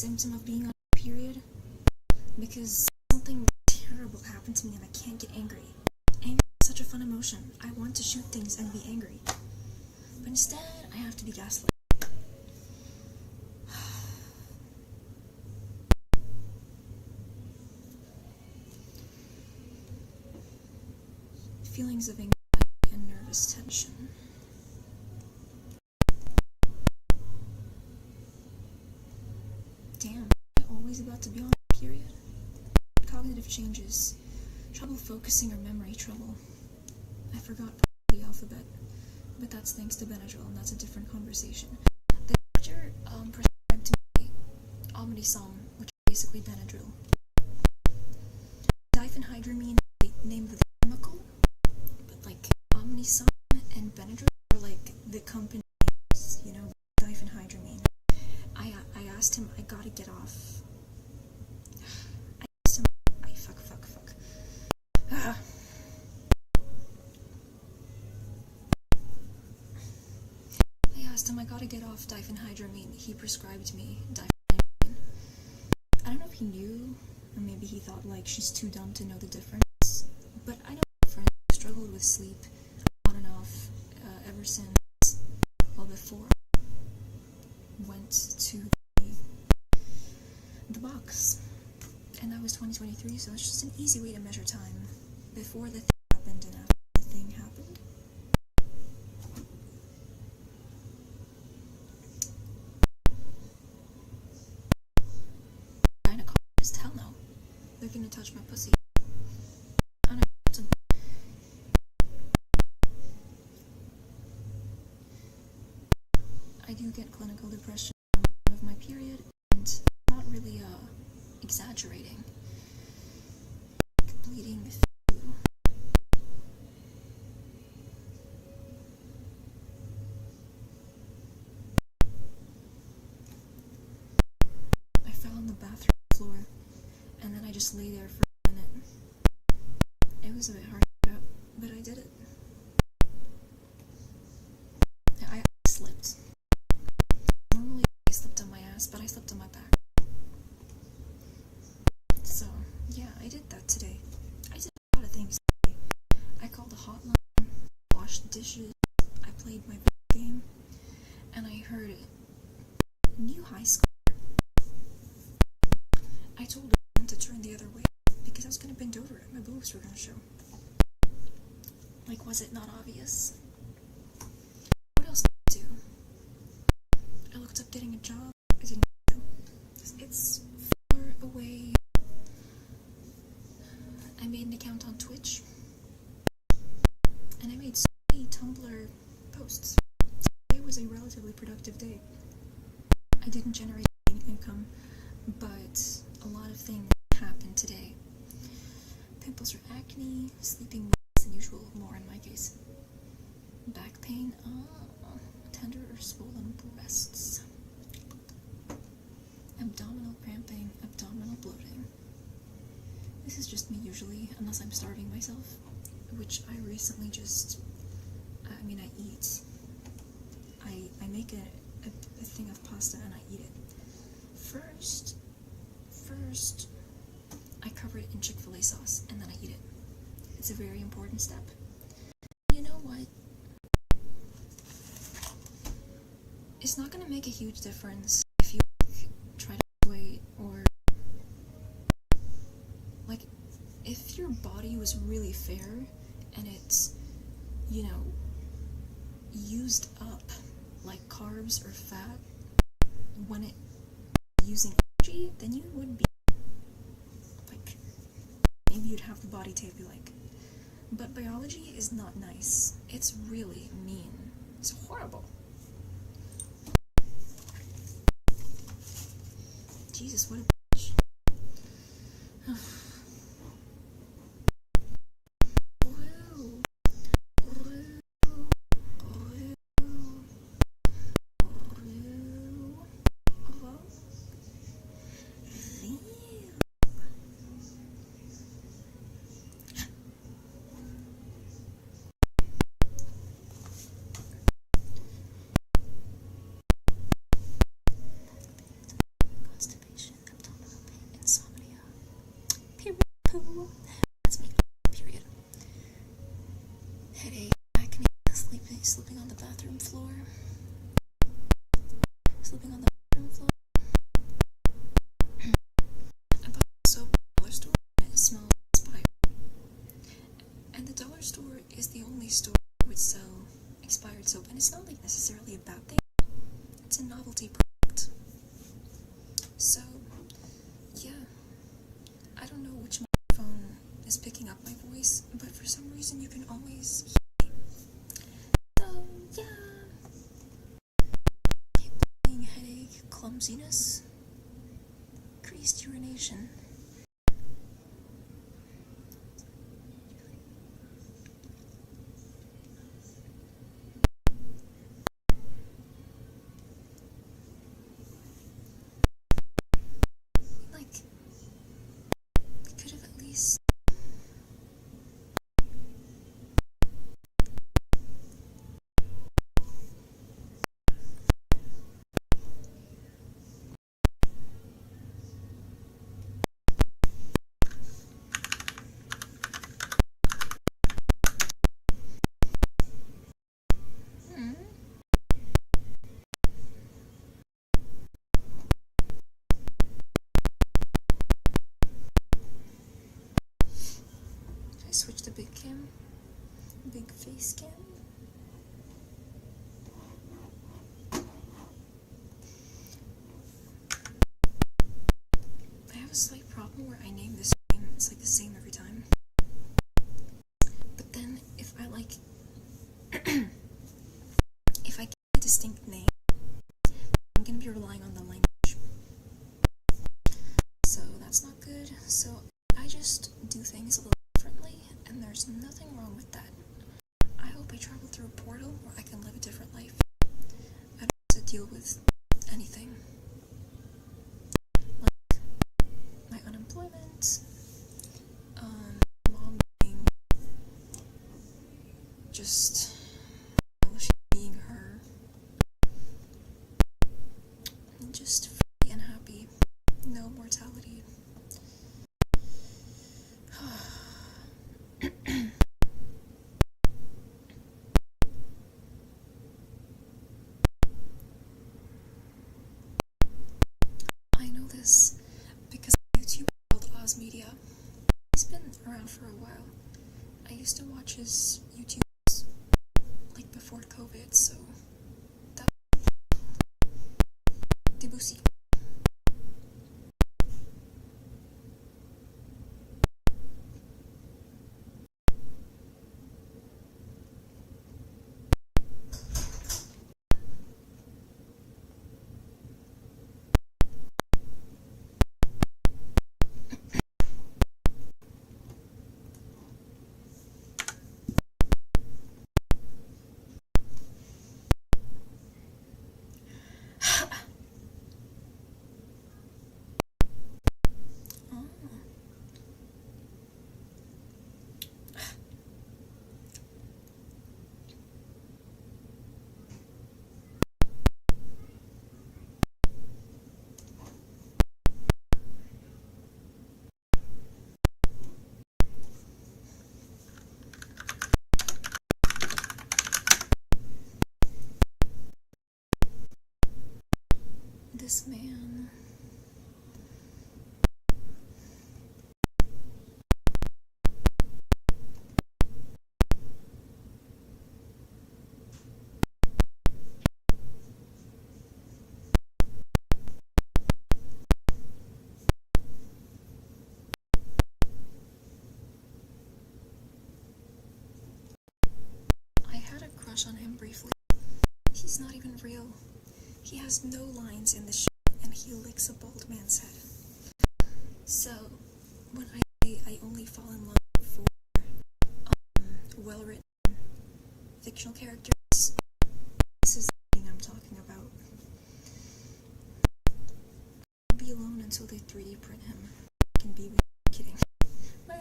symptom of being on a period, because something terrible happened to me and I can't get angry. Anger is such a fun emotion. I want to shoot things and be angry. But instead, I have to be gaslit. Feelings of anxiety and nervous tension. Damn, am I always about to be on a period? Cognitive changes, trouble focusing or memory trouble. I forgot the alphabet, but that's thanks to Benadryl, and that's a different conversation. The doctor prescribed to me omnisom, which is basically Benadryl. Diphenhydramine is the name of the chemical, but like omnisom and Benadryl are like the company names, you know, diphenhydramine. I asked him, I gotta get off. I asked him, fuck. I asked him, I gotta get off diphenhydramine. He prescribed me diphenhydramine. I don't know if he knew, or maybe he thought like she's too dumb to know the difference. But I know a friend who struggled with sleep on and off ever since, well, before I went to the box. And that was 2023, so it's just an easy way to measure time. Before the thing happened and after the thing happened. Gynecologist, hell no. They're gonna touch my pussy. I do get clinical depression of my period, and not really exaggerating. Bleeding through. I fell on the bathroom floor, and then I just lay there for a minute. It was a bit hard to get up, but I did it. I slipped. Normally I slipped on my ass, but I slipped on my back. So, yeah, I did that today. I did a lot of things today. I called the hotline, washed dishes, I played my video game, and I heard new high score. I told her to turn the other way, because I was gonna bend over and my boobs were gonna show. Like, was it not obvious? What else did I do? I looked up getting a job. I didn't know. It's far away. I made an account on Twitch, and I made so many Tumblr posts. Today was a relatively productive day. I didn't generate any income, but a lot of things happened today. Pimples or acne, sleeping less than usual, more in my case. Back pain, tender or swollen breasts. Abdominal cramping, abdominal bloating. This is just me usually, unless I'm starving myself, which I recently just, I eat. I make a thing of pasta and I eat it. First, I cover it in Chick-fil-A sauce and then I eat it. It's a very important step. You know what? It's not gonna make a huge difference if you try to lose weight, or like if your body was really fair and it's, used up like carbs or fat when it using energy, then you would be like, maybe you'd have the body type you like. But biology is not nice. It's really mean. It's horrible. Jesus, what a bitch. Constipation. favorite soap, and it's not like necessarily a bad thing. It's a novelty product. So, yeah. I don't know which microphone is picking up my voice, but for some reason you can always hear me. So, yeah. Headache, clumsiness, increased urination. Like, we could have at least. I switched to big cam, big face cam. I have a slight problem where I name this name, it's like the same every time. But then if I if I get a distinct name, I'm gonna be relying on the language. So that's not good. So I just do things a little differently, and there's nothing wrong with that. I hope I travel through a portal where I can live a different life. I don't have to deal with anything. Like my unemployment, mom being just she being her, and just free and happy. No mortality. I know this because a YouTuber called Oz Media. He's been around for a while. I used to watch his YouTubes like before COVID, so that Debussy. This man. I had a crush on him briefly. He's not even real. He has no lines in the show, and he licks a bald man's head. So, when I say I only fall in love for well-written fictional characters, this is the thing I'm talking about. I'll be alone until they 3D print him. I can be with you. Kidding. Well.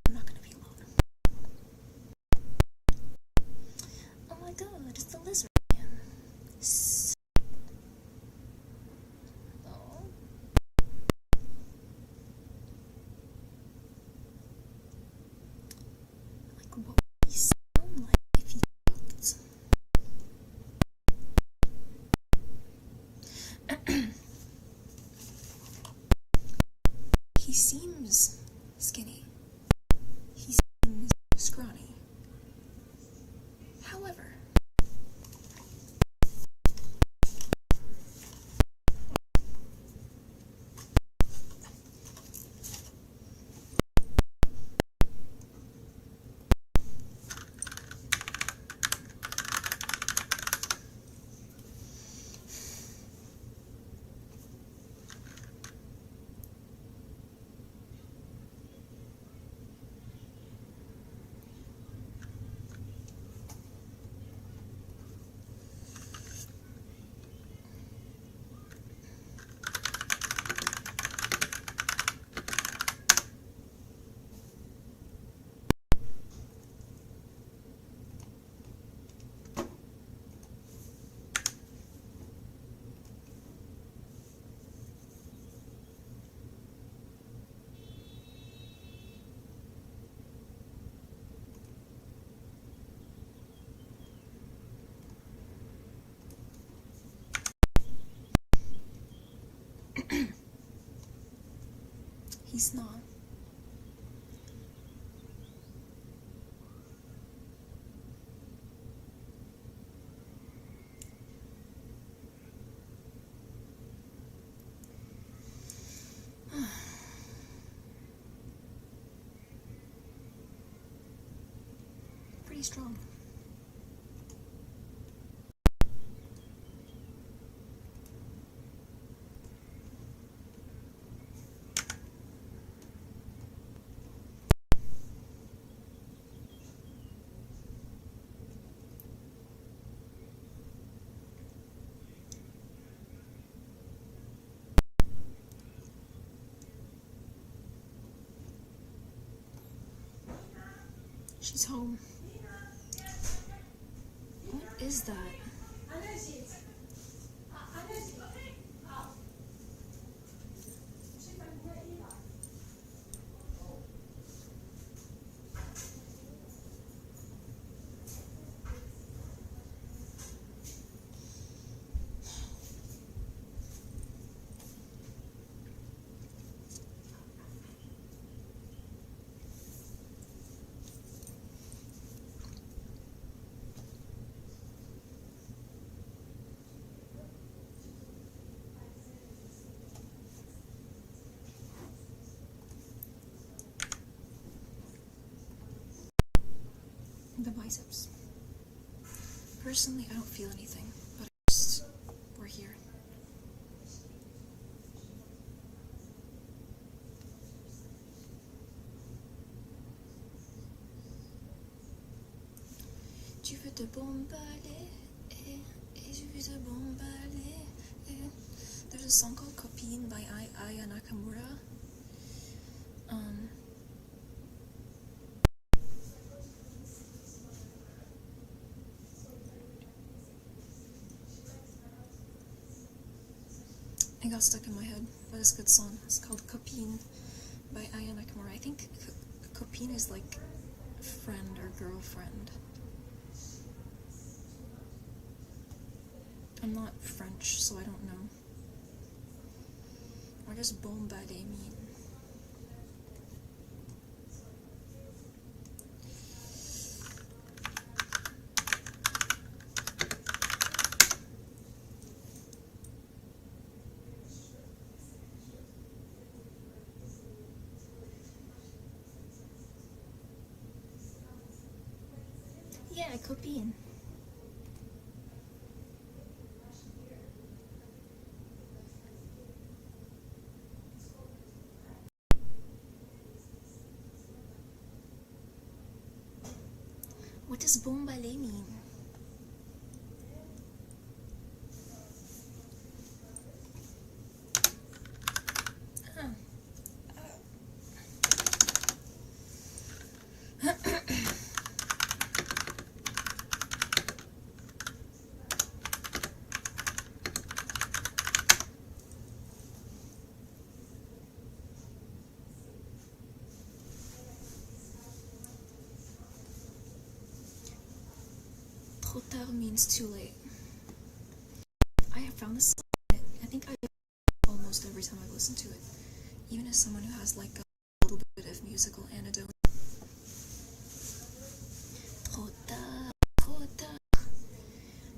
I'm not gonna be alone. Oh my god, it's the lizard man. Oh. Like, what would he sound like if he talked? He seems skinny. He's He's not. Pretty strong. She's home. What is that? The biceps. Personally, I don't feel anything, but we're here. Tu veux te bombarder, et je veux te bombarder. There's a song called Copine by Aya Nakamura. It got stuck in my head, but it's a good song. It's called Copine by Aya Nakamura. I think copine is like friend or girlfriend. I'm not French, so I don't know. What does bombarder mean? Yeah, copine. What does bombarder mean? Trop tard means too late. I have found this song. I think I almost every time I listen to it, even as someone who has like a little bit of musical anecdote. Trop tard, trop tard.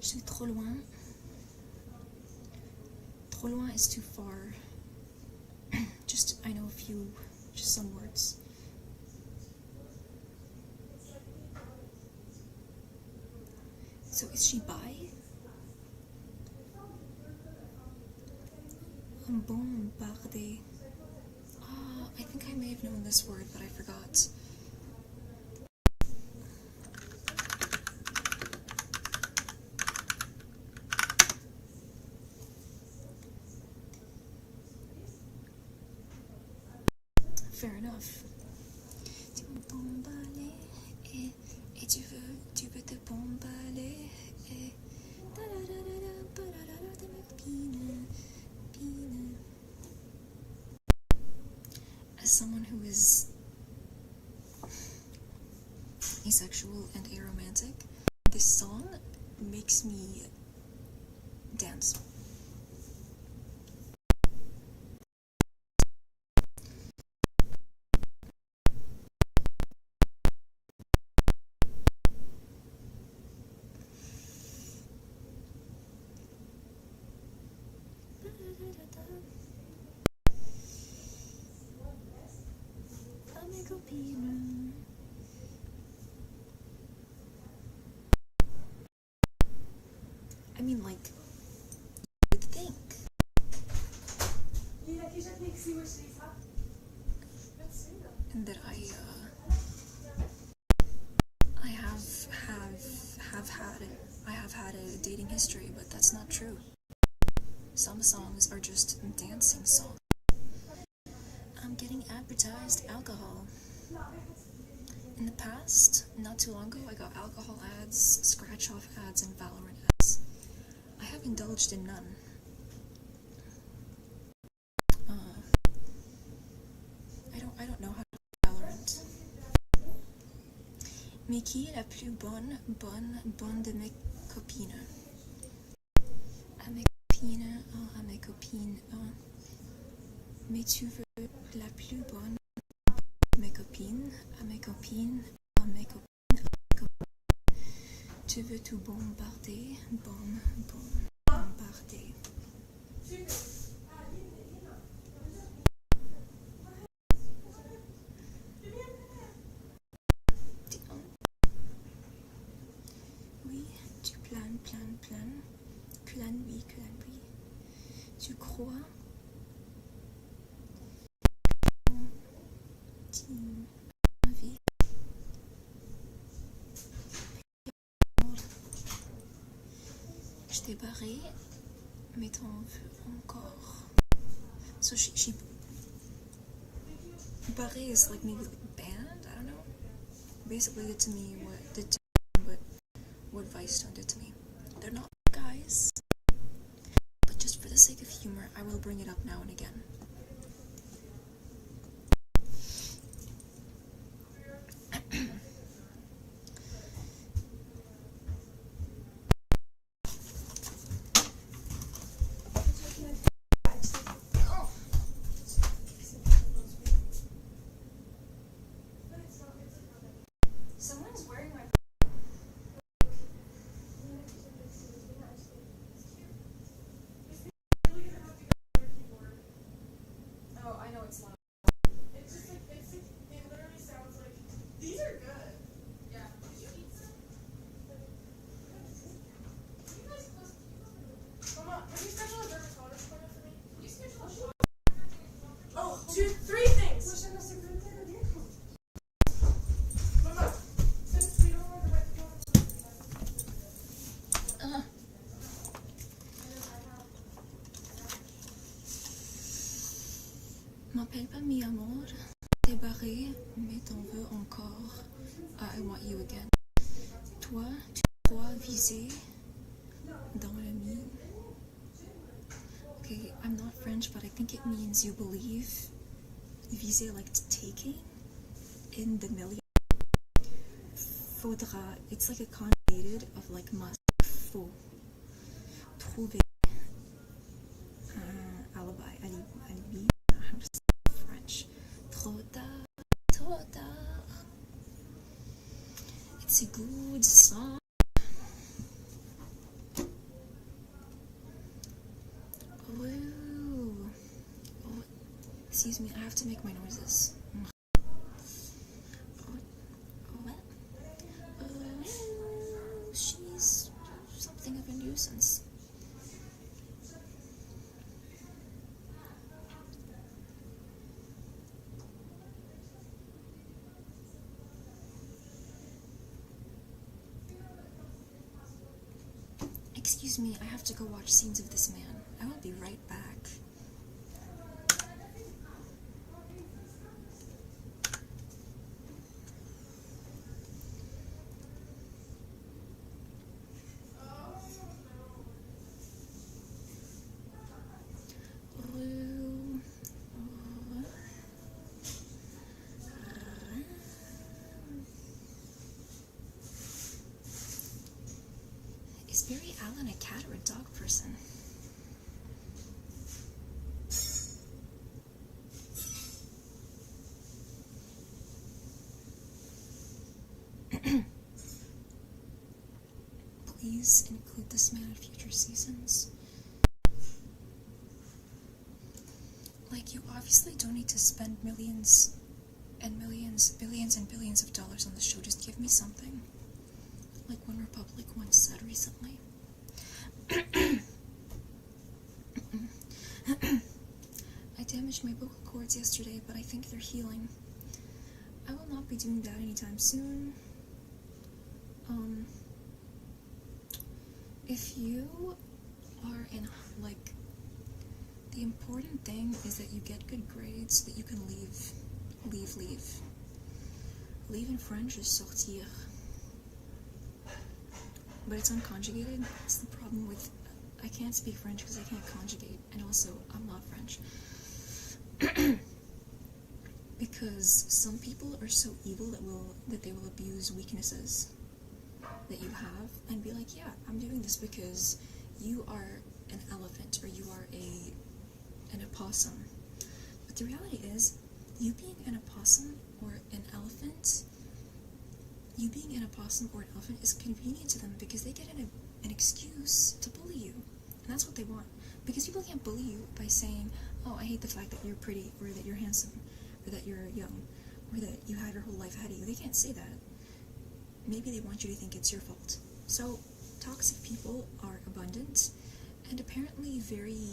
Je suis trop loin. Trop loin is too far. Just, I know a few, just some words. So is she bi? Bombarder. I think I may have known this word, but I forgot. Fair enough. Tu me bombarder et tu veux te bombarder et as someone who is asexual and aromantic, this song makes me dance. . À mes copines. I mean, like, you would think. And that I have had a dating history, but that's not true. Some songs are just dancing songs. I'm getting advertised alcohol. In the past, not too long ago, I got alcohol ads, scratch-off ads, and Valorant ads. I have indulged in none. I don't know how to play Valorant. Mais qui est la plus bonne de mes copines? À mes copines, à mes copines. Mais tu veux la plus bonne de mes copines? À mes copines, à mes copines, à mes copines. Tu veux tout bombarder? Bombarder. Oui, tu planes. Plane, oui. Tu crois? Vie. Je t'ai barré, mais t'en veux encore. So she barré is like maybe like banned, I don't know. Basically did to me what Vicestone did to me. They're not guys. But just for the sake of humor, I will bring it up now and again. Someone's wearing my... Oh, I know it's loud. It's just like, it literally sounds like, these are good. Yeah. Did you eat some? You guys close. Mama, can you schedule a dermatologist appointment for me? Can you schedule a shot? Oh, 3 things. Mama, since we don't have the right M'appelle pas mi amour. T'es barré, mais t'en veux encore. I want you again. Toi, tu crois viser dans le mille. Okay, I'm not French, but I think it means you believe. Viser like taking in the million. Faudra, it's like a conjugated of like must. Faut. Trouver. Alibi. How to say French. Trop tard. It's a good song. Ooh. Oh, excuse me, I have to make my noises. She's something of a nuisance. Excuse me, I have to go watch scenes of this man. I will be right back. Is Barry Allen a cat or a dog person? Please include this man in future seasons. Like, you obviously don't need to spend millions and millions, billions and billions of dollars on the show. Just give me something. Like One Republic once said recently. I damaged my vocal cords yesterday, but I think they're healing. I will not be doing that anytime soon. If you are in, like, the important thing is that you get good grades so that you can leave. Leave in French is sortir. But it's unconjugated. That's the problem with... I can't speak French because I can't conjugate. And also, I'm not French. Because some people are so evil that they will abuse weaknesses that you have and be like, yeah, I'm doing this because you are an elephant or you are an opossum. But the reality is, you being an opossum or an elephant, is convenient to them because they get an excuse to bully you. And that's what they want. Because people can't bully you by saying, oh, I hate the fact that you're pretty, or that you're handsome, or that you're young, or that you have your whole life ahead of you. They can't say that. Maybe they want you to think it's your fault. So, toxic people are abundant, and apparently very,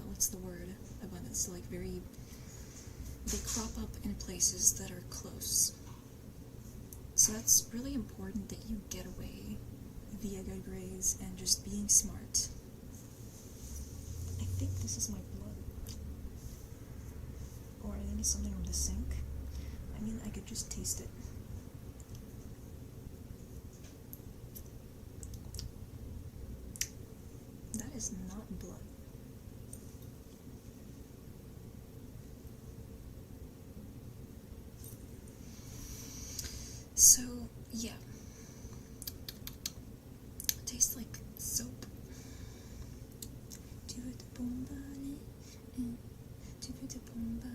what's the word? Abundance, like very, they crop up in places that are close. So that's really important that you get away via good grades and just being smart. I think this is my blood. Or I think it's something from the sink. I mean, I could just taste it. That is not blood. So, yeah. It tastes like soap. Tu veux te bombarder? Tu veux te bombarder?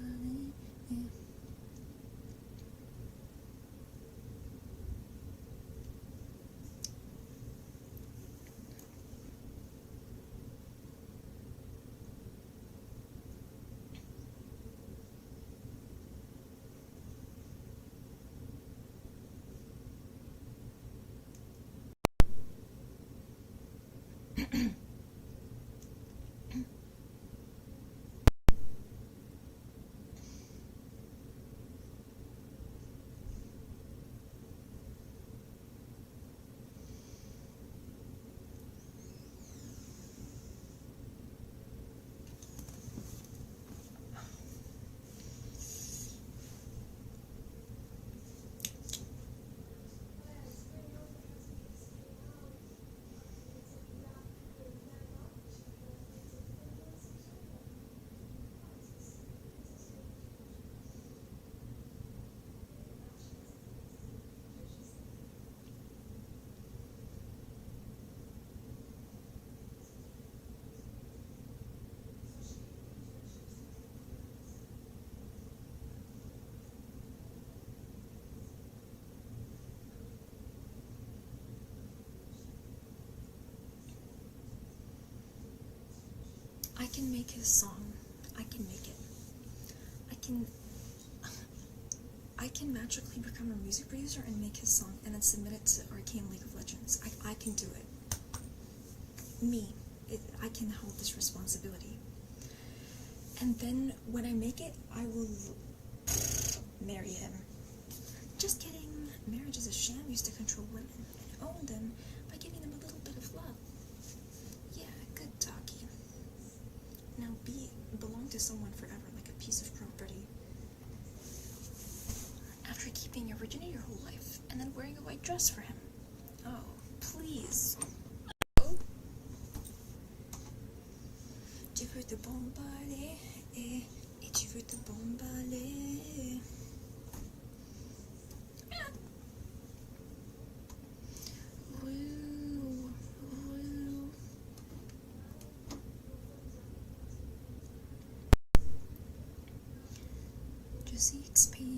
I can make his song. I can make it. I can magically become a music producer and make his song and then submit it to Arcane League of Legends. I can do it. I can hold this responsibility. And then when I make it, I will marry him. Just kidding. Marriage is a sham used to control women and own them by giving them a little bit of love. Yeah, good talkie. Now belong to someone forever like a piece of property. After keeping your virginity your whole life and then wearing a white dress for him. Oh, please. Oh. Tu veux te bombarder et tu veux te bombarder. Just XP.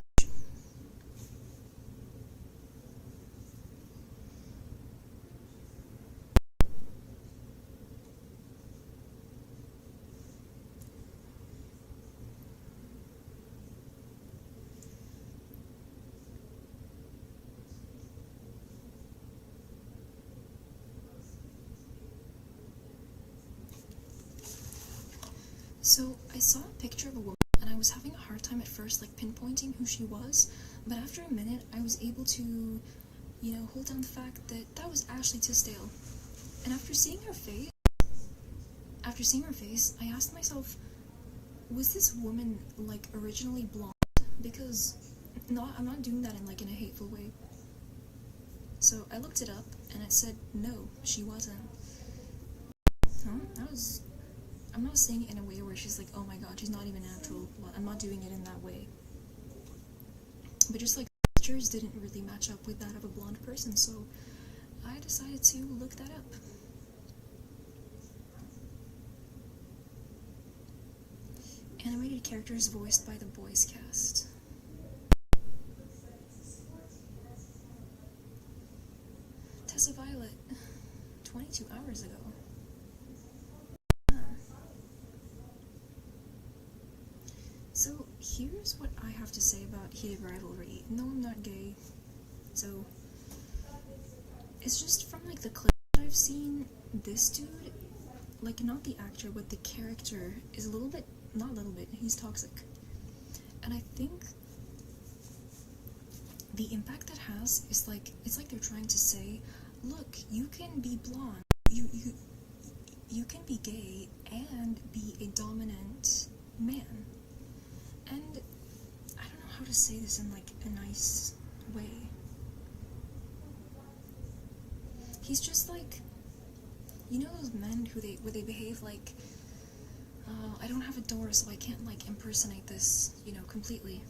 So I saw a picture of a woman, and I was having a hard time at first, like pinpointing who she was, but after a minute, I was able to, hold down the fact that that was Ashley Tisdale. And after seeing her face, I asked myself, was this woman, like, originally blonde? Because, no, I'm not doing that in a hateful way. So I looked it up, and it said, no, she wasn't. No, I'm not saying it in a way where she's like, oh my god, she's not even natural. I'm not doing it in that way. But just like, features didn't really match up with that of a blonde person, so I decided to look that up. Animated characters voiced by the Boys cast. Tessa Violet, 22 hours ago. So here's what I have to say about heated rivalry. No, I'm not gay. So it's just from the clips that I've seen, this dude, not the actor, but the character is he's toxic. And I think the impact that has is it's like they're trying to say, look, you can be blonde, you can be gay and be a dominant man. And I don't know how to say this in a nice way. He's just those men where they behave I don't have a door, so I can't impersonate this, completely.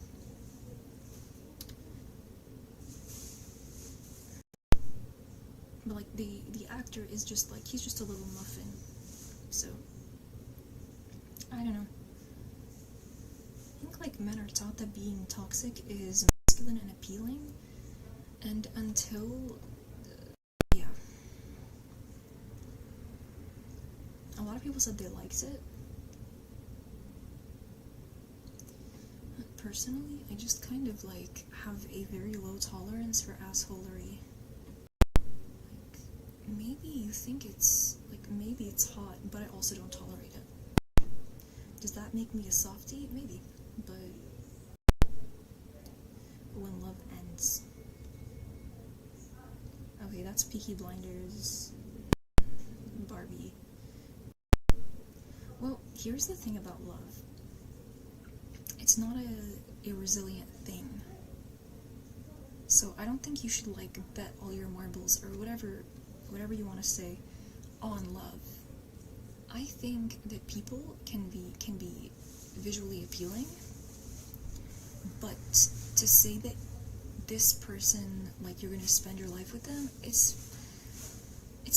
But the actor is just he's just a little muffin. So I don't know. I think men are taught that being toxic is masculine and appealing, and until a lot of people said they liked it. Personally, I just kind of have a very low tolerance for assholery. Maybe you think it's maybe it's hot, but I also don't tolerate it. Does that make me a softie? Maybe, but when love ends. Okay, that's Peaky Blinders, Barbie. Well, here's the thing about love. It's not a resilient thing. So I don't think you should bet all your marbles or whatever you want to say on love. I think that people can be visually appealing, but to say that this person you're gonna spend your life with them, it's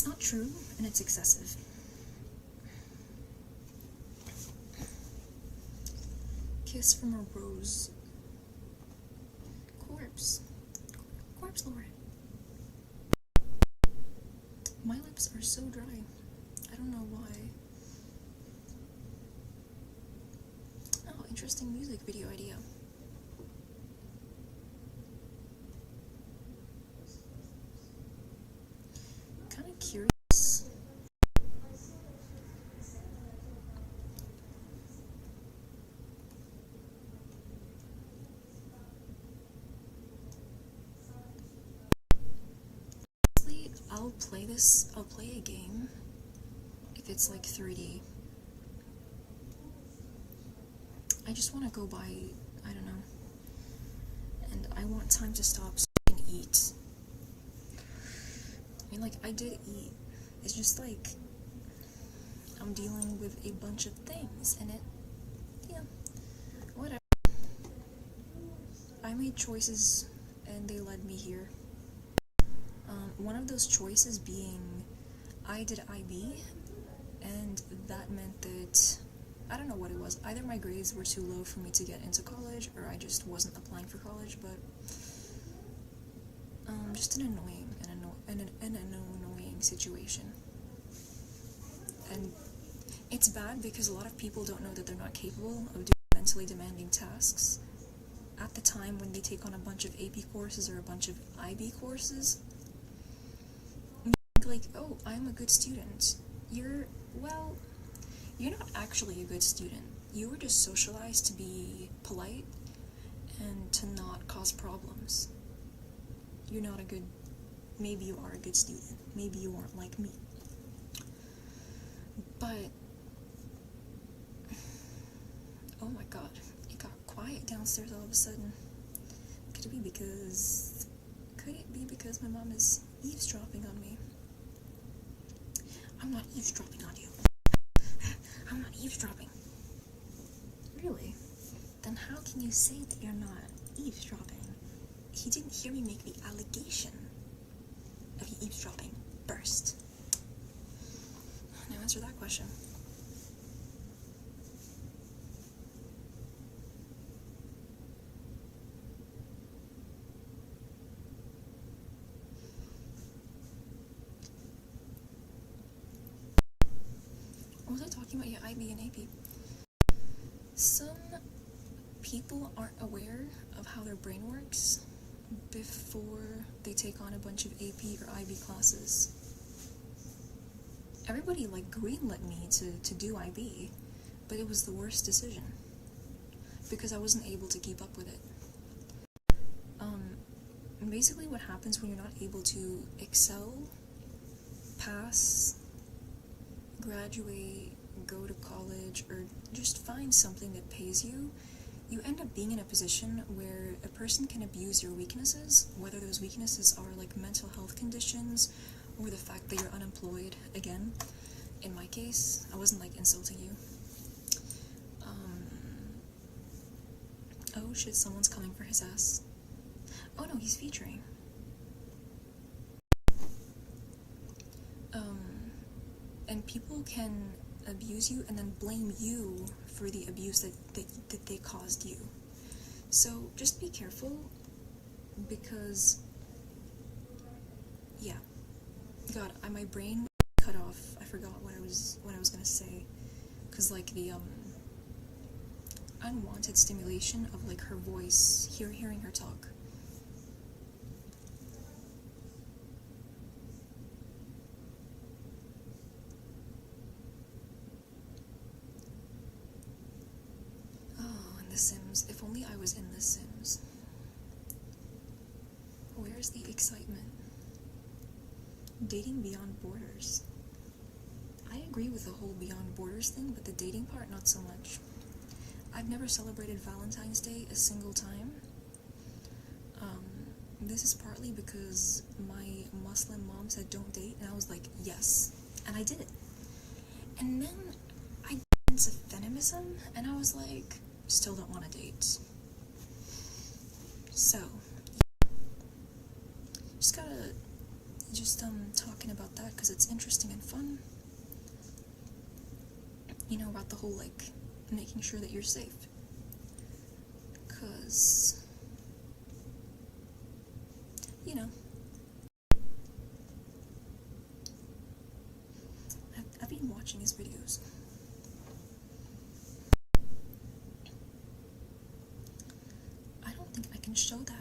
not true, and it's excessive. Kiss from a rose. Corpse lore. My lips are so dry. I don't know why. Oh, interesting music video idea. Kind of curious. I'll play a game if it's 3D. I just want to go by, I don't know, and I want time to stop so I can eat. I mean, I did eat. It's just I'm dealing with a bunch of things, and whatever. I made choices, and they led me here. One of those choices being I did IB, and that meant that I don't know what it was. Either my grades were too low for me to get into college, or I just wasn't applying for college, but just an annoying situation. And it's bad because a lot of people don't know that they're not capable of doing mentally demanding tasks at the time when they take on a bunch of AP courses or a bunch of IB courses. Oh, I'm a good student. You're not actually a good student. You were just socialized to be polite and to not cause problems. You're not a good... Maybe you are a good student. Maybe you aren't like me. But... Oh my god. It got quiet downstairs all of a sudden. Could it be because my mom is eavesdropping on me? I'm not eavesdropping on you. I'm not eavesdropping. Really? Then how can you say that you're not eavesdropping? He didn't hear me make the allegation of you eavesdropping first. Now answer that question. What was I talking about? Yeah, IB and AP. Some people aren't aware of how their brain works before they take on a bunch of AP or IB classes. Everybody greenlit me to do IB, but it was the worst decision because I wasn't able to keep up with it. Basically what happens when you're not able to excel, pass, graduate, go to college, or just find something that pays you, you end up being in a position where a person can abuse your weaknesses, whether those weaknesses are mental health conditions or the fact that you're unemployed. Again, in my case, I wasn't insulting you. Oh shit, someone's coming for his ass. Oh no, he's featuring. And people can abuse you and then blame you for the abuse that they caused you. So just be careful, because yeah, God, my brain cut off. I forgot what I was gonna say, because the unwanted stimulation of her voice, hearing her talk. Sims. If only I was in The Sims. Where's the excitement? Dating beyond borders. I agree with the whole beyond borders thing, but the dating part, not so much. I've never celebrated Valentine's Day a single time. This is partly because my Muslim mom said don't date, and I was like, yes. And I did it. And then I got into feminism, and I was like, still don't want to date. So, talking about that because it's interesting and fun. About the whole making sure that you're safe. Because, I've been watching his videos. I don't think I can show that.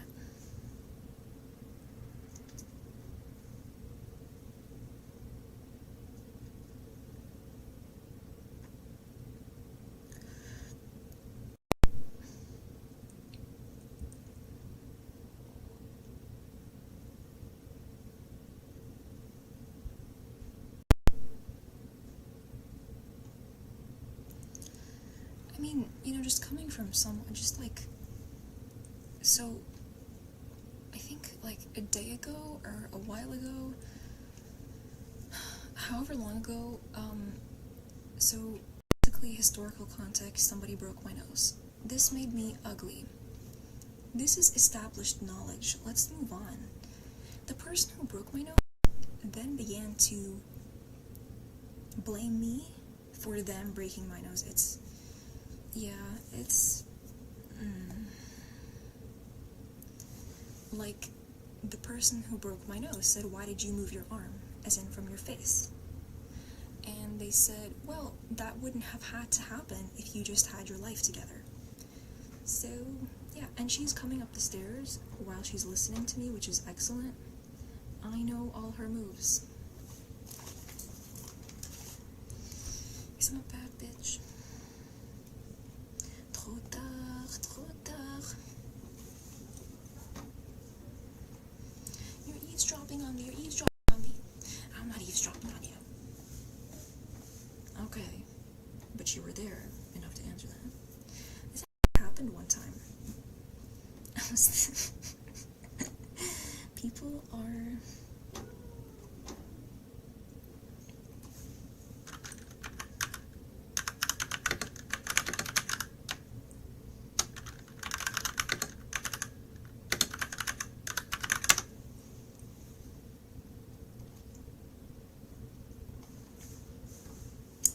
I mean, just coming from someone, so, I think, a day ago, or a while ago, however long ago, so, basically, historical context, somebody broke my nose. This made me ugly. This is established knowledge. Let's move on. The person who broke my nose then began to blame me for them breaking my nose. It's the person who broke my nose said, why did you move your arm, as in from your face? And they said, well, that wouldn't have had to happen if you just had your life together. So, yeah, and she's coming up the stairs while she's listening to me, which is excellent. I know all her moves. Because I'm a bad bitch. Trop tard. You're eavesdropping on me. You're eavesdropping on me. I'm not eavesdropping on you. Okay, but you were there enough to answer that. This happened one time. People are...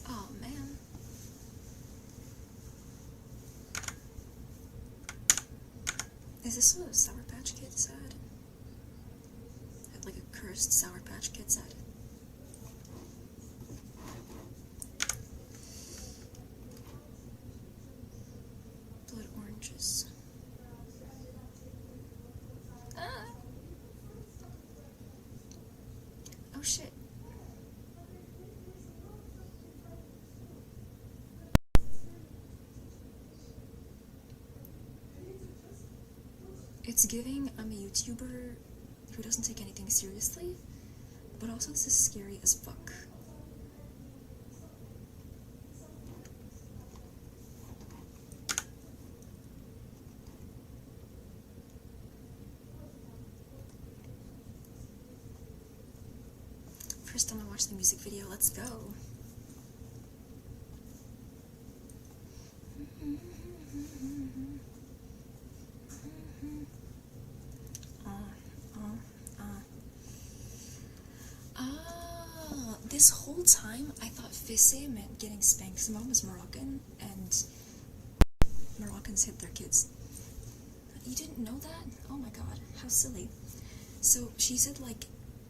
Oh, man. Is this what a Sour Patch Kid said? Like a cursed Sour Patch Kid said? Blood oranges. Ah! Oh shit. It's giving I'm a YouTuber who doesn't take anything seriously, but also this is scary as fuck. First time I watched the music video, let's go. This whole time I thought fisse meant getting spanked because mom was Moroccan and Moroccans hit their kids. You didn't know that? Oh my god, how silly. So she said like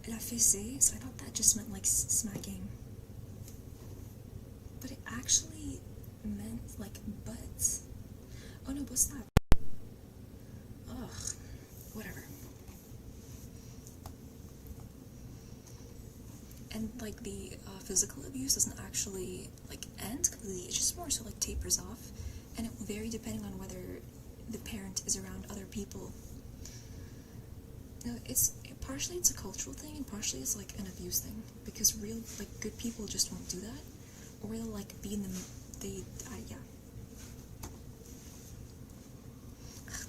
la fesse, so I thought that just meant like smacking. But it actually meant like butt. Oh no, what's that? Ugh, whatever. And like the physical abuse doesn't actually like end completely, it's just more so like tapers off, and it will vary depending on whether the parent is around other people. No, partially it's a cultural thing and partially it's like an abuse thing, because real like good people just won't do that, or they'll like be in the yeah.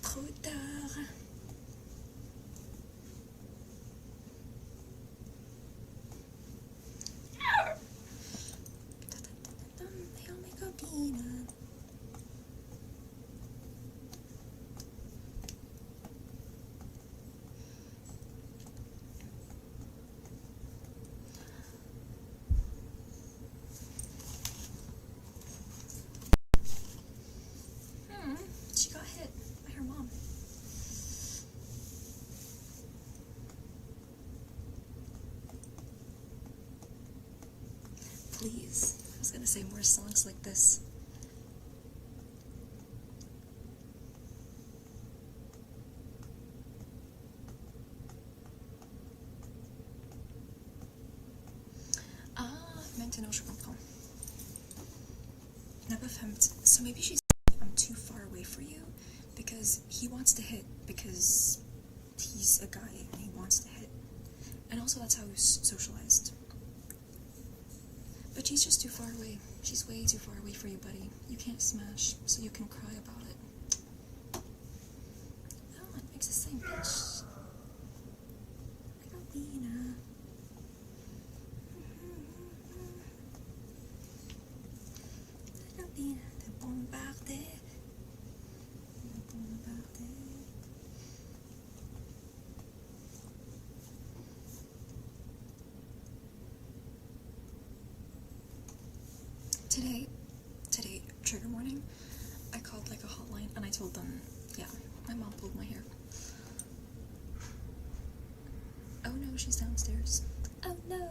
Trop tard. She got hit by her mom. Please. I was gonna say more songs like this. Maintenant je comprends. N'a pas femme. So maybe she's I'm too far away for you because he wants to hit because he's a guy and he wants to hit. And also that's how he's socialized. But she's just too far away. She's way too far away for you, buddy. You can't smash, so you can cry about it. Oh, it makes the same bitch. Carolina. Carolina, te bombarder. Today, trigger warning, I called like a hotline and I told them, yeah, my mom pulled my hair. Oh no, she's downstairs. Oh no!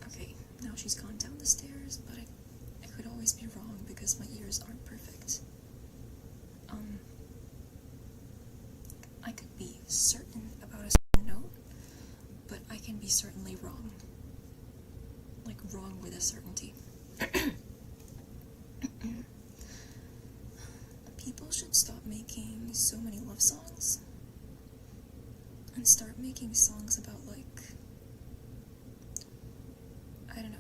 Okay, now she's gone down the stairs, but I could always be wrong because my ears aren't perfect. I could be certain about a certain note, but I can be certainly wrong. Like, wrong with a certainty. People should stop making so many love songs and start making songs about, like, I don't know.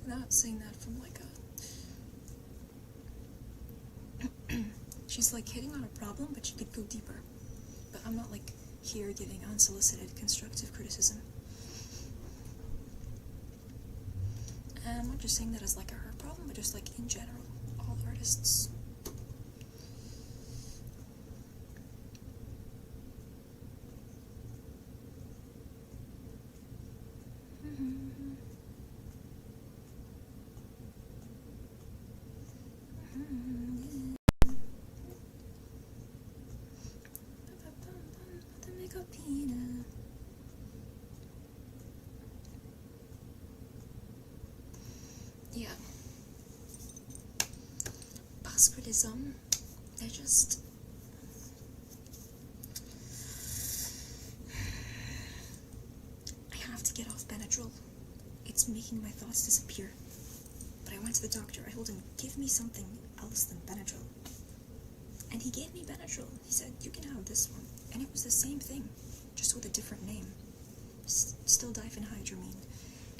Not saying that from, like, she's, like, hitting on a problem, but she could go deeper. But I'm not, like, here giving unsolicited constructive criticism. And I'm not just saying that as, like, a her problem, but just, like, in general, all artists. Yeah. Basquidism, they're just... I have to get off Benadryl. It's making my thoughts disappear. But I went to the doctor. I told him, give me something else than Benadryl. And he gave me Benadryl. He said, you can have this one. And it was the same thing, just with a different name. Still diphenhydramine.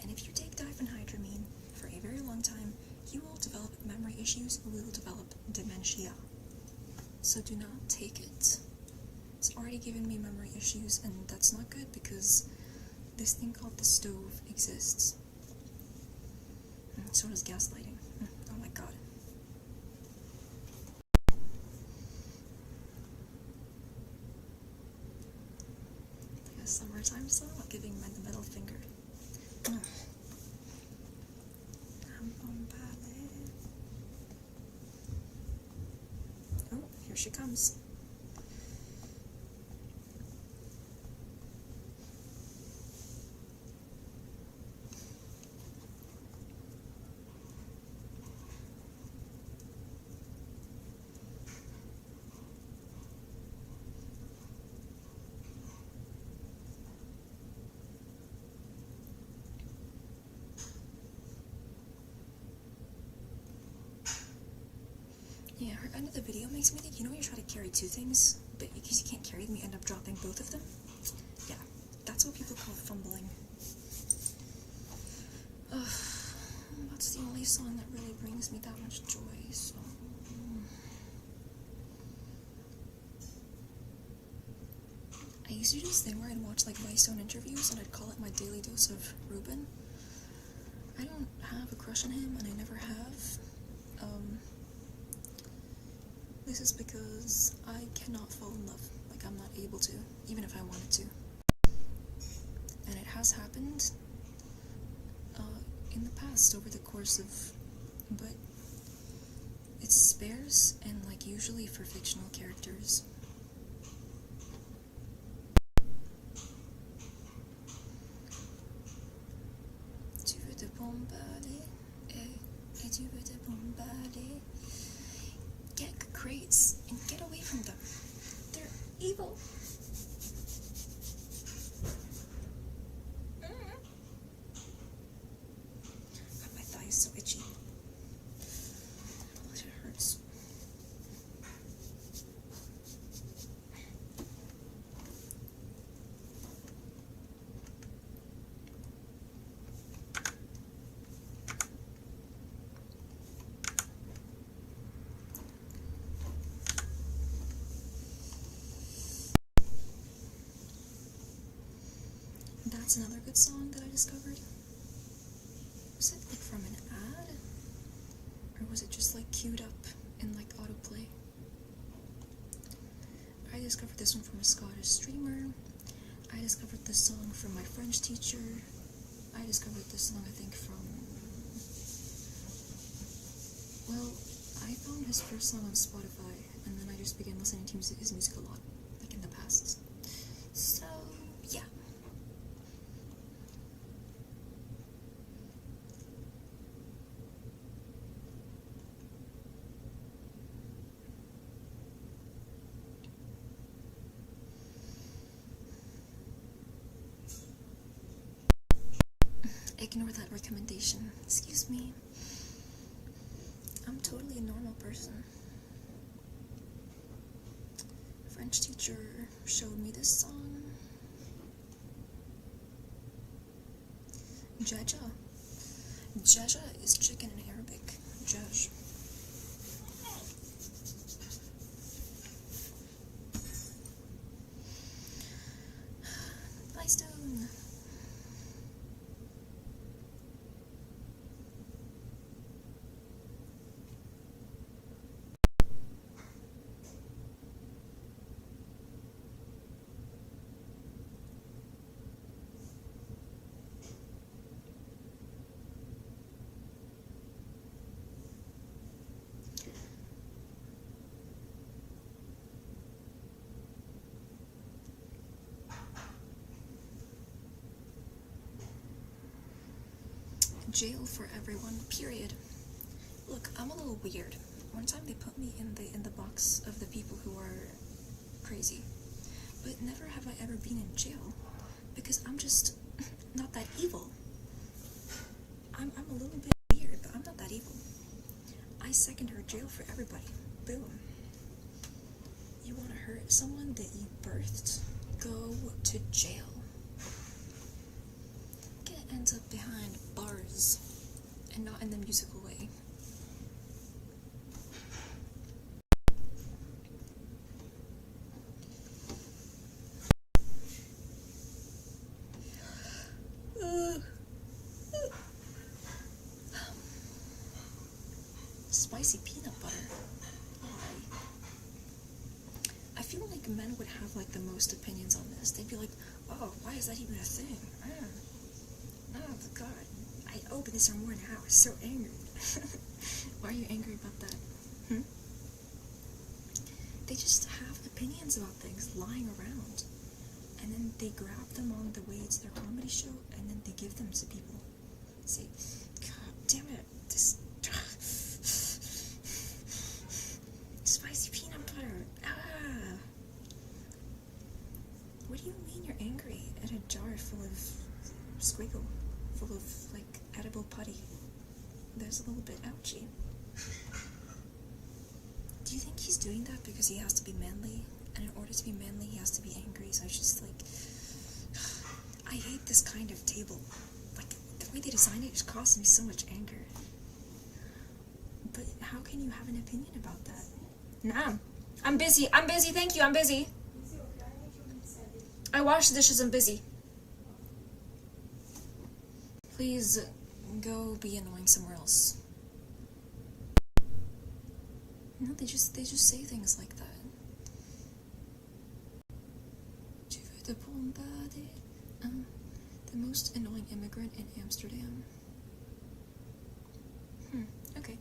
And if you take diphenhydramine for a very long time, you will develop memory issues, you will develop dementia. So do not take it. It's already given me memory issues, and that's not good because this thing called the stove exists. So does gaslighting. Oh my god. Like a summertime song, giving men the middle finger. Oh, here she comes. Yeah, her end of the video makes me think, you know when you try to carry two things, but because you can't carry them, you end up dropping both of them? Yeah, that's what people call fumbling. That's the only song that really brings me that much joy, so... I used to do this thing where I'd watch, like, Whitestone interviews, and I'd call it my daily dose of Ruben. I don't have a crush on him, and I never have. This is because I cannot fall in love. Like, I'm not able to, even if I wanted to. And it has happened in the past, over the course of... But it's sparse, and, like, usually for fictional characters. Tu veux te bombarder, et tu veux te bombarder. Get crates and get away from them. They're evil. God, my thigh is so itchy. Oh, it hurts. That's another good song that I discovered. Was it like from an ad? Or was it just like queued up in like autoplay? I discovered this one from a Scottish streamer. I discovered this song from my French teacher. I discovered this song, I think, from... Well, I found his first song on Spotify, and then I just began listening to his music a lot, like in the past. So, yeah. Ignore that recommendation. Excuse me. I'm totally a normal person. A French teacher showed me this song. Jaja. Jaja is chicken in Arabic. Jaj. Bye, Stone. Jail for everyone, period. Look, I'm a little weird. One time they put me in the box of the people who are crazy. But never have I ever been in jail. Because I'm just not that evil. I'm a little bit weird, but I'm not that evil. I second her jail for everybody. Boom. You wanna hurt someone that you birthed? Go to jail. Ends up behind bars, and not in the musical way. Spicy peanut butter. I feel like men would have like the most opinions on this. They'd be like, oh, why is that even a thing? Oh god, I opened this armoire now, I was so angry. Why are you angry about that? They just have opinions about things lying around. And then they grab them on the way to their comedy show, and then they give them to people. Say, god damn it, this spicy peanut butter. Ah! What do you mean you're angry at a jar full of squiggle? Full of, like, edible putty. There's a little bit ouchy. Do you think he's doing that because he has to be manly? And in order to be manly, he has to be angry, so it's just like... I hate this kind of table. Like, the way they designed it just causes me so much anger. But how can you have an opinion about that? Nah. I'm busy, thank you, I'm busy. I wash the dishes, I'm busy. Please go be annoying somewhere else. No, they just say things like that. Tu veux te bombarder? The most annoying immigrant in Amsterdam. Okay.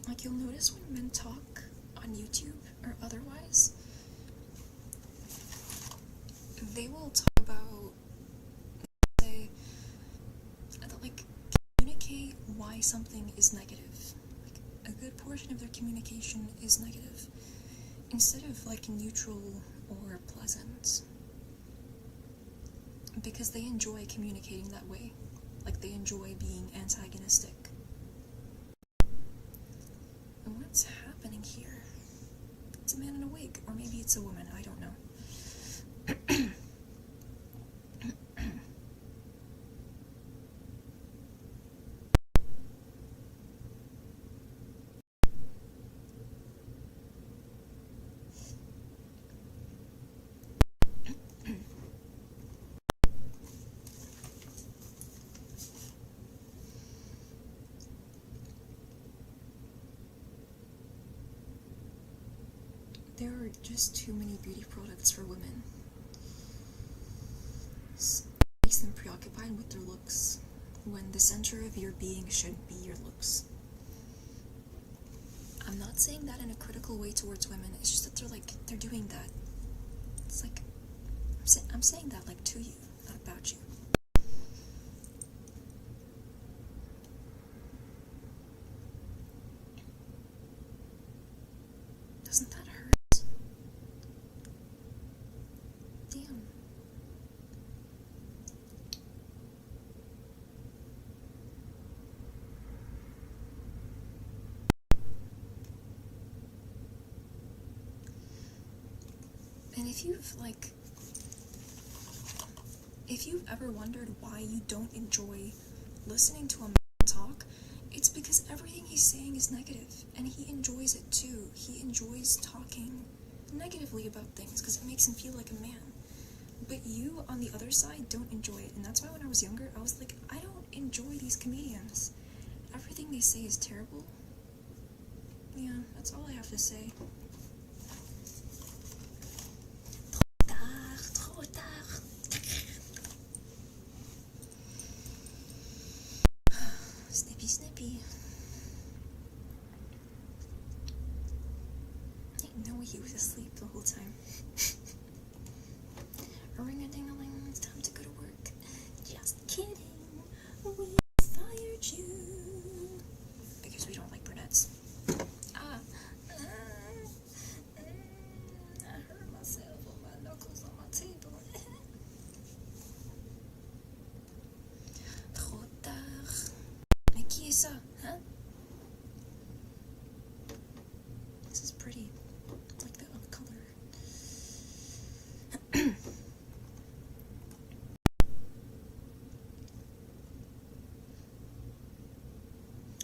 Like, you'll notice when men talk on YouTube or otherwise, they will talk about, say, like, communicate why something is negative. Like, a good portion of their communication is negative, instead of, like, neutral or pleasant. Because they enjoy communicating that way. Like, they enjoy being antagonistic. What's happening here? It's a man in a wig, or maybe it's a woman, I don't know. There are just too many beauty products for women. It makes them preoccupied with their looks, when the center of your being should be your looks. I'm not saying that in a critical way towards women, it's just that they're doing that. It's like, I'm saying that, like, to you, not about you. Doesn't that hurt? And if you've ever wondered why you don't enjoy listening to a man talk, it's because everything he's saying is negative, and he enjoys it too. He enjoys talking negatively about things because it makes him feel like a man. But you, on the other side, don't enjoy it, and that's why when I was younger, I was like, I don't enjoy these comedians. Everything they say is terrible. Yeah, that's all I have to say. Trop tard. Snippy. I know he was asleep the whole time. Ring-a-ding-a-ling, it's time to go to work. Just kidding, we fired you. Because we don't like brunettes. I hurt myself on my knuckles on my table. Trop tard. Mais qui est ça, hein? This is pretty. Like the color.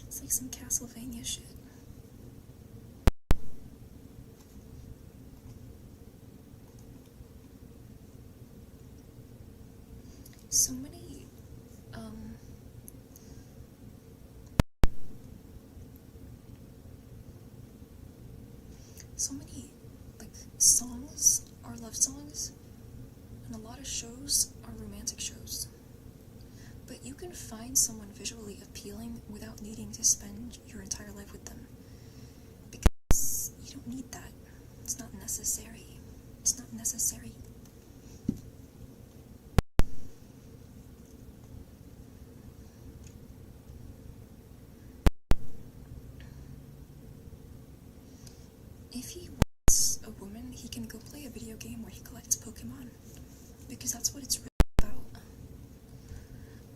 It's like some Castlevania shit. So many, like, songs are love songs, and a lot of shows are romantic shows. But you can find someone visually appealing without needing to spend your entire life with them. Because you don't need that. It's not necessary. It's not necessary. If he wants a woman, he can go play a video game where he collects Pokemon. Because that's what it's really about.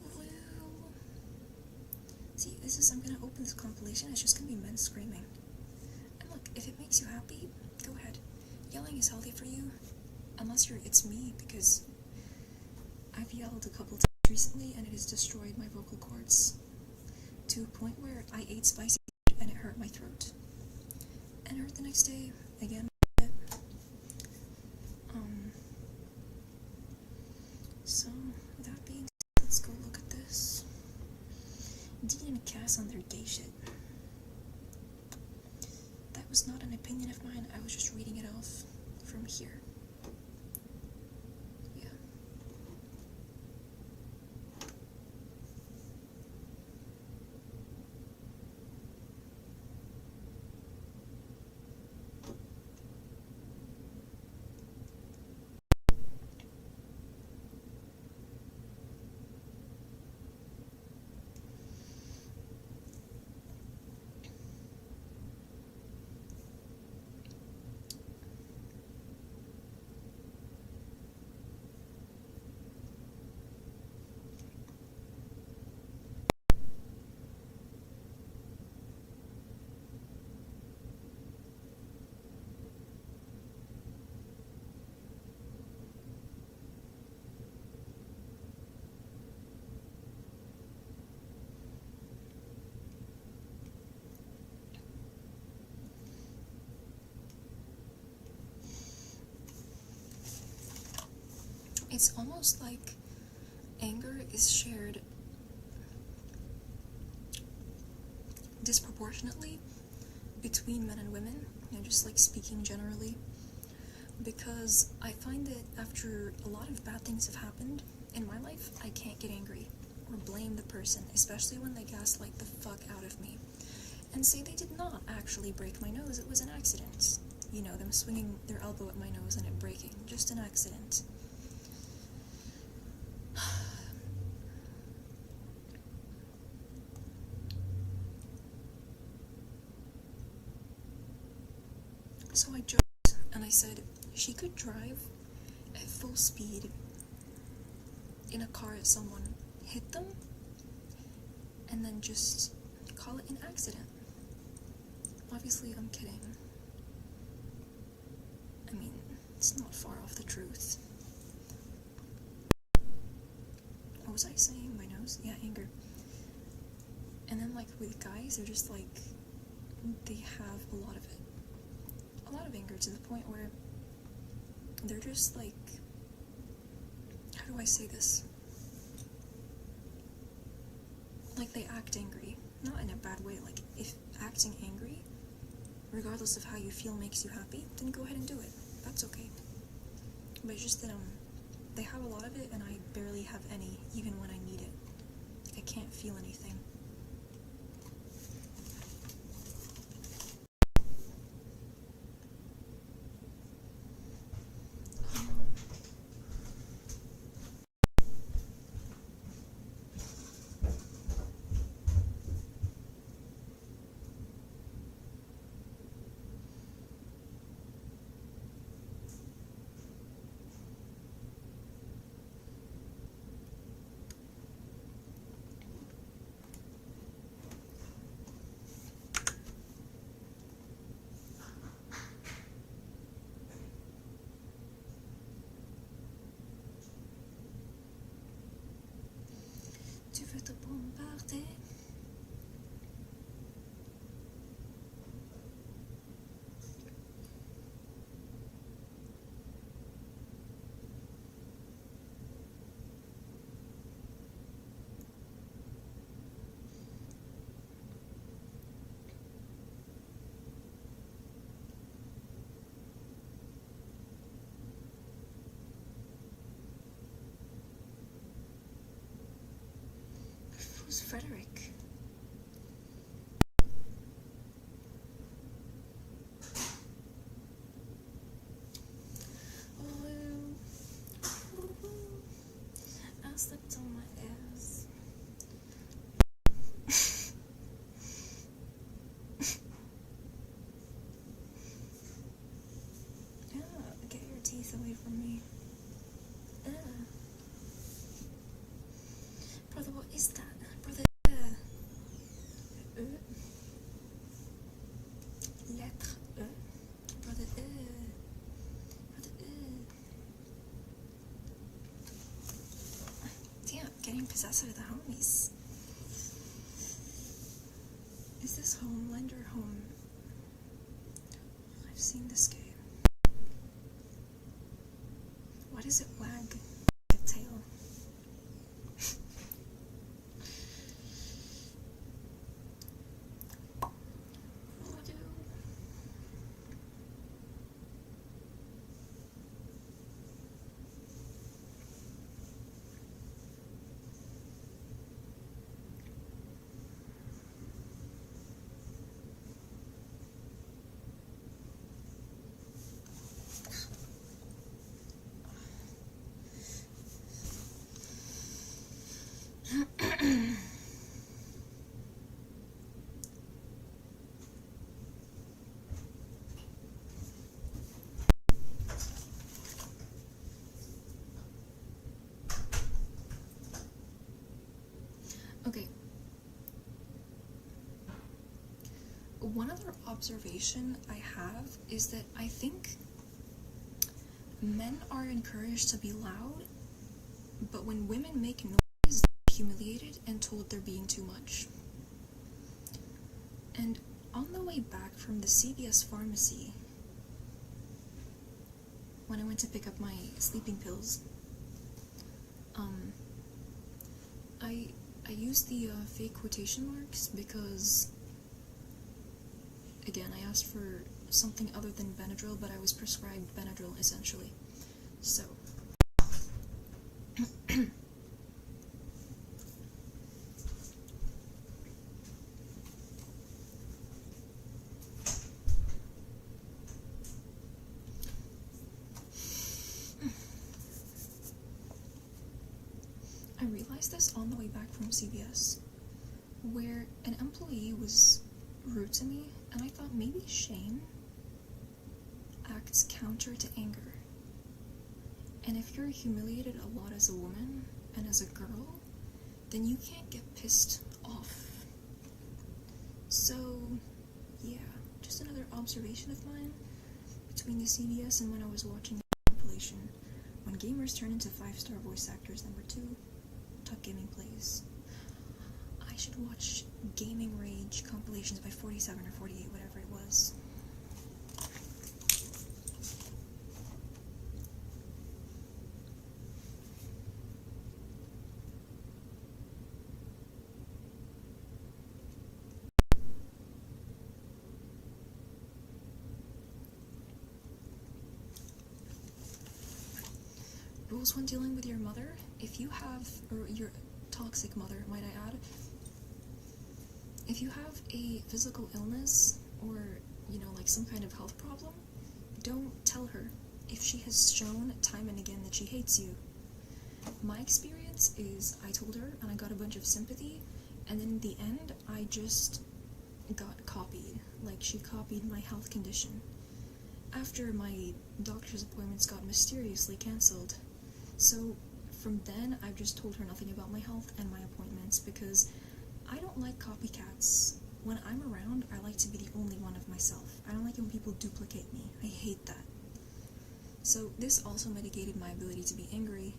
Well, see, I'm gonna open this compilation, it's just gonna be men screaming. And look, if it makes you happy, go ahead. Yelling is healthy for you. Unless it's me, because I've yelled a couple times recently and it has destroyed my vocal cords. To a point where I ate spicy food and it hurt my throat. And hurt the next day, again. So, with that being said, let's go look at this. Dean and Cass on their gay shit. That was not an opinion of mine, I was just reading it off from here. Yeah. It's almost like anger is shared disproportionately between men and women, just like speaking generally, because I find that after a lot of bad things have happened in my life, I can't get angry or blame the person, especially when they gaslight the fuck out of me and say they did not actually break my nose, it was an accident. Them swinging their elbow at my nose and it breaking, just an accident. So I joked and I said she could drive at full speed in a car if someone hit them and then just call it an accident. Obviously, I'm kidding. I mean, It's not far off the truth. What was I saying? My nose? Yeah, anger. And then, like, with guys, they're just, like, they have a lot of it. A lot of anger to the point where they're just, like, how do I say this? Like, they act angry. Not in a bad way. Like, if acting angry, regardless of how you feel makes you happy, then go ahead and do it. That's okay. But it's just that, they have a lot of it, and I barely have any, even when I need it. I can't feel anything. Tu veux te bombarder? Who's Frederick? I slept on my ass. Get your teeth away from me. Brother, what is that? Brother, lettre Brother, Damn, getting possessed of the homies. Is this Homeland or Home? I've seen this game. Why does it wag the tail? Okay. One other observation I have is that I think men are encouraged to be loud, but when women make noise, they're humiliated and told they're being too much. And on the way back from the CVS pharmacy, when I went to pick up my sleeping pills, I used the fake quotation marks because, again, I asked for something other than Benadryl, but I was prescribed Benadryl, essentially. So, I realized this on the way back from CVS, where an employee was rude to me, and I thought maybe shame acts counter to anger. And if you're humiliated a lot as a woman and as a girl, then you can't get pissed off. So, yeah, just another observation of mine between the CVS and when I was watching explanation. When gamers turn into 5-star voice actors, number 2, Tuck Gaming plays. I should watch Gaming Rage compilations by 47 or 48, whatever it was. Rules when dealing with your mother. If you have, or your toxic mother, might I add, if you have a physical illness or, like some kind of health problem, don't tell her if she has shown time and again that she hates you. My experience is I told her and I got a bunch of sympathy, and then in the end I just got copied. Like, she copied my health condition. After my doctor's appointments got mysteriously cancelled. So from then, I've just told her nothing about my health and my appointments, because I don't like copycats. When I'm around, I like to be the only one of myself. I don't like when people duplicate me. I hate that. So this also mitigated my ability to be angry.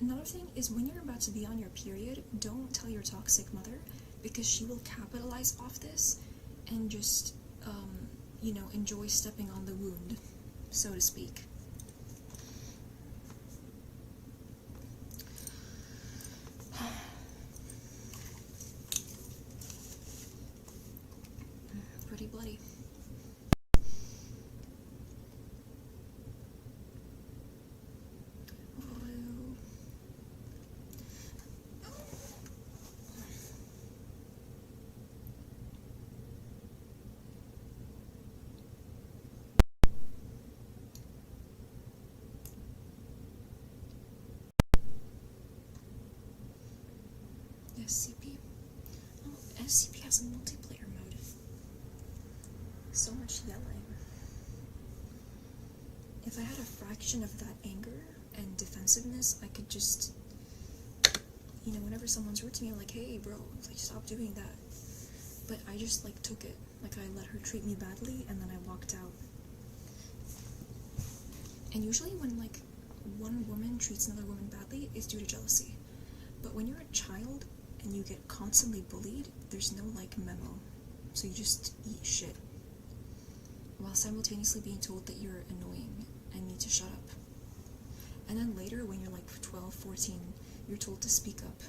Another thing is, when you're about to be on your period, don't tell your toxic mother, because she will capitalize off this and just, enjoy stepping on the wound, so to speak. Pretty bloody. SCP. Oh, SCP has a multiplayer mode. So much yelling. If I had a fraction of that anger and defensiveness, I could just, whenever someone's rude to me, I'm like, hey bro, like, stop doing that. But I just, took it. Like, I let her treat me badly, and then I walked out. And usually when, one woman treats another woman badly, it's due to jealousy. But when you're a child and you get constantly bullied, there's no, memo. So you just eat shit, while simultaneously being told that you're annoying and need to shut up. And then later, when you're 12, 14, you're told to speak up.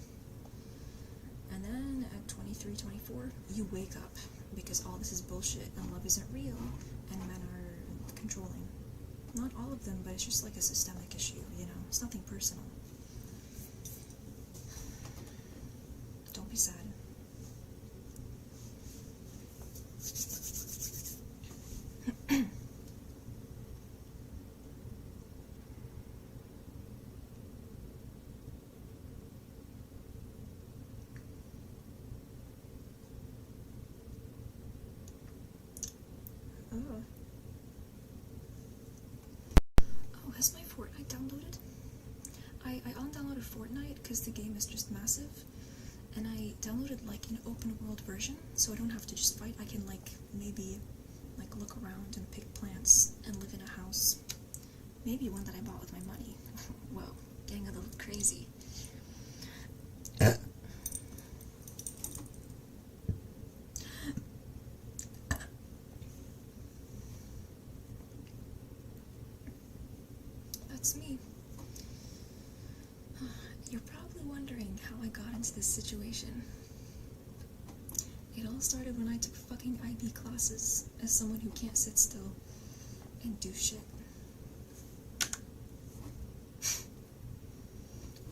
And then at 23, 24, you wake up, because all this is bullshit and love isn't real and men are controlling. Not all of them, but it's just a systemic issue, It's nothing personal. Don't be sad. Oh, has my Fortnite downloaded? I undownloaded Fortnite because the game is just massive, and I downloaded an open world version, so I don't have to just fight. I can maybe look around and pick plants and live in a house. Maybe one that I bought with my money. Whoa, getting a little crazy. That's me. You're probably wondering how I got into this situation. It all started when I took fucking IB classes as someone who can't sit still and do shit.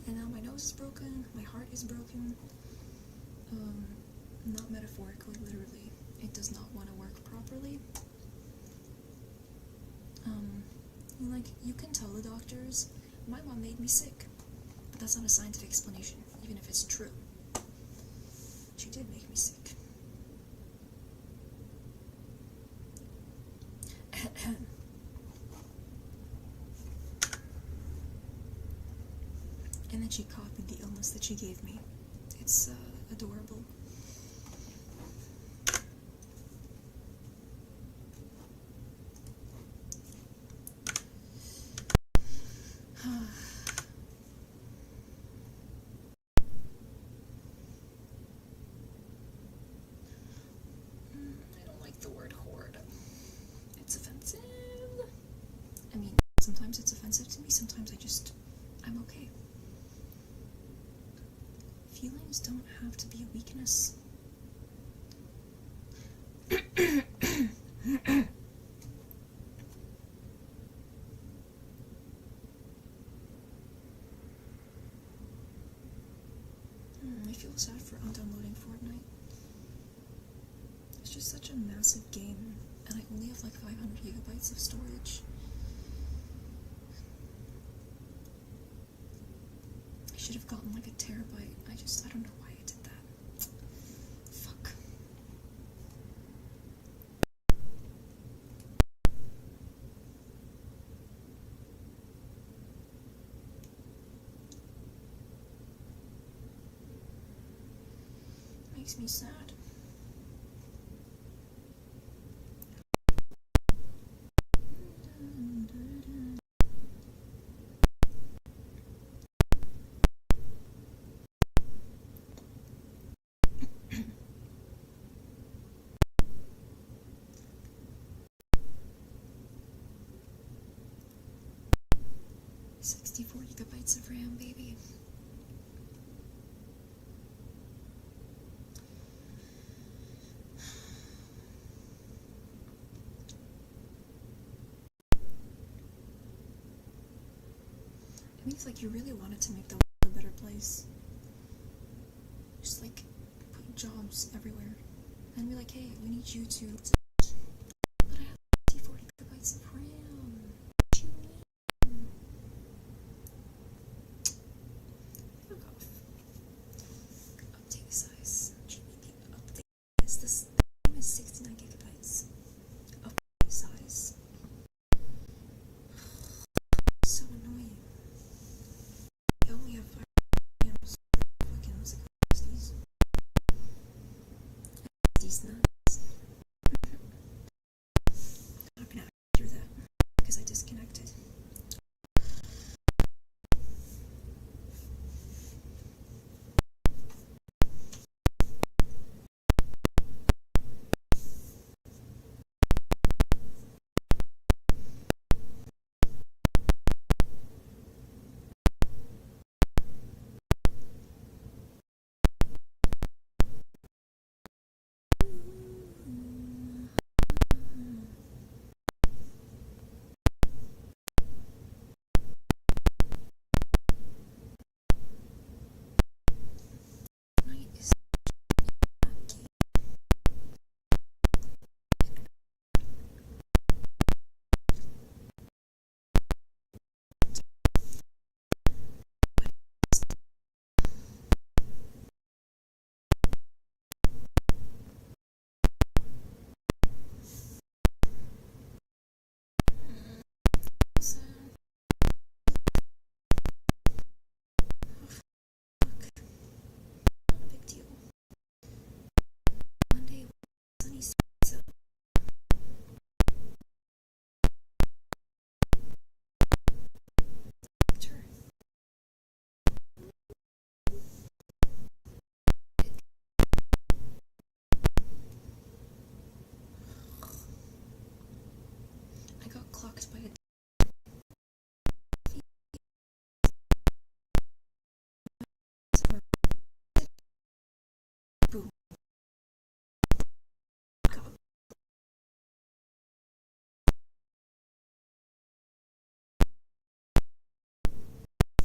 And now my nose is broken, my heart is broken. Not metaphorically, literally. It does not want to work properly. You can tell the doctors, my mom made me sick. But that's not a scientific explanation, even if it's true. She did make me sick. And then she copied the illness that she gave me. It's adorable. offensive to me, sometimes I'm okay. Feelings don't have to be a weakness. I feel sad for undownloading Fortnite. It's just such a massive game, and I only have like 500 gigabytes of storage. I should have gotten like a terabyte. I don't know why I did that. Fuck. Makes me sad. 64 gigabytes of RAM, baby. It means like you really wanted to make the world a better place. Just like put jobs everywhere and be like, hey, we need you to. But I have 64 gigabytes of RAM. What do you mean? Fuck off. Update size. What do you mean the update is this? The game is 69 gigabytes. Update size. So annoying. I only have 5 grams. Fucking what's it called? These nuts. I'm not gonna act through that because I disconnected. Night is sad. Not a big deal. One day, sunny side up. Picture. I got clocked by a boom. Got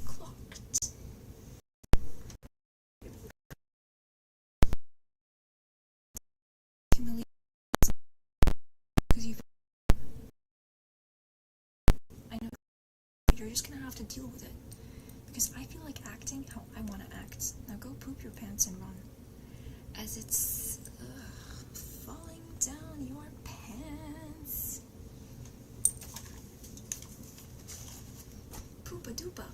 clocked. Humiliating because I know you're just gonna have to deal with it. Because I feel like acting how I want to act. Now go poop your pants and run. As it's falling down your pants. Poopa doopa.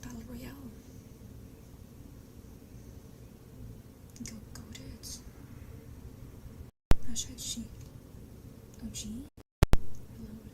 Battle Royale. Go it. Hashtag she. Oh, G? Reload.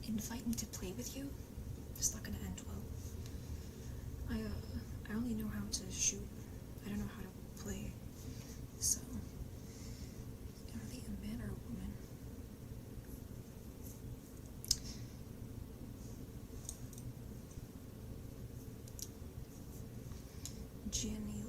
invite me to play with you? It's not gonna end well. I only know how to shoot. I don't know how to play. So, are they a man or a woman? Jenny.